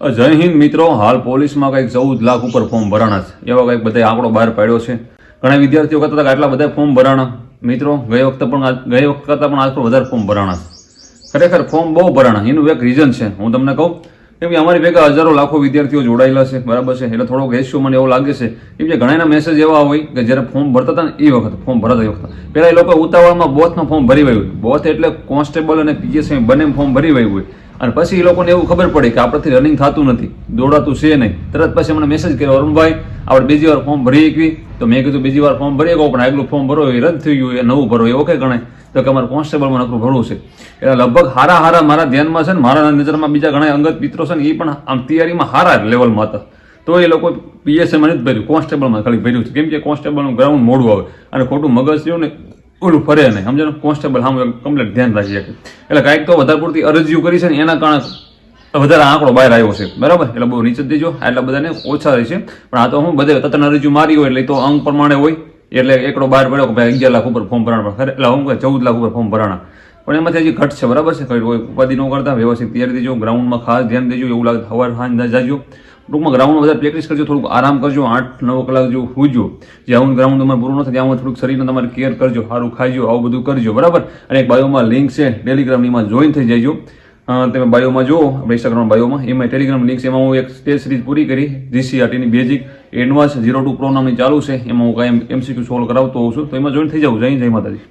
જય હિન્દ મિત્રો, હાલ પોલીસમાં કંઈક 14 લાખ ઉપર ફોર્મ ભરાણા છે એવા કંઈક બધા આંકડો બહાર પાડ્યો છે. ઘણા વિદ્યાર્થીઓ કહેતા હતા કે આટલા બધા ફોર્મ ભરાણા. મિત્રો ગઈ વખત કરતાં પણ આટલું વધારે ફોર્મ ભરાણા છે. ખરેખર ફોર્મ બહુ ભરાણા. એનું એક રીઝન છે, હું તમને કહું. કેમ કે અમારી ભેગા હજારો લાખો વિદ્યાર્થીઓ જોડાયેલા છે, બરાબર છે. એટલે થોડોક રેશિયો મને એવું લાગે છે કેમ કે ઘણાના મેસેજ એવા હોય કે જ્યારે ફોર્મ ભરતા હતા ને એ વખત ફોર્મ ભરાતા એ વખત પહેલાં એ લોકો ઉતાવળમાં બોથમાં ફોર્મ ભરી વાયું હોય. બોથ એટલે કોન્સ્ટેબલ અને પીએસઆઈ બંને ફોર્મ ભરી વાયું હોય અને પછી એ લોકોને એવું ખબર પડે કે આપણેથી રનિંગ થતું નથી, દોડાતું છે નહીં. તરત પછી મને મેસેજ કર્યો, અરુણભાઈ આપણે બીજી વાર ફોર્મ ભરી શકવી. તો મેં કીધું બીજી વાર ફોર્મ ભરી શકો, પણ આગલું ફોર્મ ભરો એ રદ થઈ ગયું, એ નવું ભરો એ ઓકે ગણાય. તો કે અમારે કોન્સ્ટેબલમાં નકરું ભરવું છે. એટલે લગભગ હારા મારા ધ્યાનમાં છે ને, મારા નજરમાં બીજા ઘણા અંગત મિત્રો છે ને, એ પણ આમ તૈયારીમાં હારા લેવલમાં હતા. તો એ લોકો પીએસઆઈમાં નથી ભર્યું, કોન્સ્ટેબલમાં ખાલી ભર્યું છે. કેમ કે કોન્સ્ટેબલનું ગ્રાઉન્ડ મોડું આવે અને ખોટું મગજ થયું ને ઓલું ફરે નહીં, સમજો. કોન્સ્ટેબલ સામે કમ્પ્લીટ ધ્યાન રાખી શકે. એટલે કાંઈક તો વધારે પૂરતી અરજીઓ કરી છે ને એના કારણે વધારે આંકડો બહાર આવ્યો છે, બરાબર. એટલે બહુ નીચે દેજો, એટલા બધાને ઓછા રહેશે. પણ આ તો હું બધે તત્ન અરજીઓ મારી હોય એટલે તો અંક પ્રમાણે હોય. એટલે એકડો બહાર પડ્યો કે ભાઈ 11 લાખ ઉપર ફોર્મ ભરાણા, એટલે હું 14 લાખ ઉપર ફોર્મ ભરાણા. પણ એમાંથી હજી ઘટ છે, બરાબર છે. કોઈ ઉપાધિ ન કરતા વ્યવસ્થિત તૈયારી દેજો, ગ્રાઉન્ડમાં ખાસ ધ્યાન દેજો. એવું લાગે સવાર સાંજ જાજો. ટૂંકમાં ગ્રાઉન્ડમાં વધારે પ્રેક્ટિસ કરજો, થોડુંક આરામ કરજો, 8-9 કલાક જેવું સૂજો. જ્યાં ગ્રાઉન્ડ તમારે પૂરું નથી ત્યાં થોડુંક શરીરને તમારે કેર કરજો, સારું ખાઈજો, આવું બધું કરજો, બરાબર. અને એક બાયોમાં લિંક છે ટેલિગ્રામની, એમાં જોઈન થઈ જજો. તમે બાયોમાં જુઓ, આપણે ઇન્સ્ટાગ્રામ બાયોમાં, એમાં ટેલિગ્રામ લિંક છે. એમાં હું એક સ્ટેજ સિરીઝ પૂરી કરી જીસીઆરટીની બેઝિક એડવાન્સ 02 પ્રો નામની ચાલુ છે. એમાં હું કાંઈ MCQ સોલ્વ કરાવતો હોઉં છું. તો એમાં જોઈન થઈ જાઉં. જય માતાજી.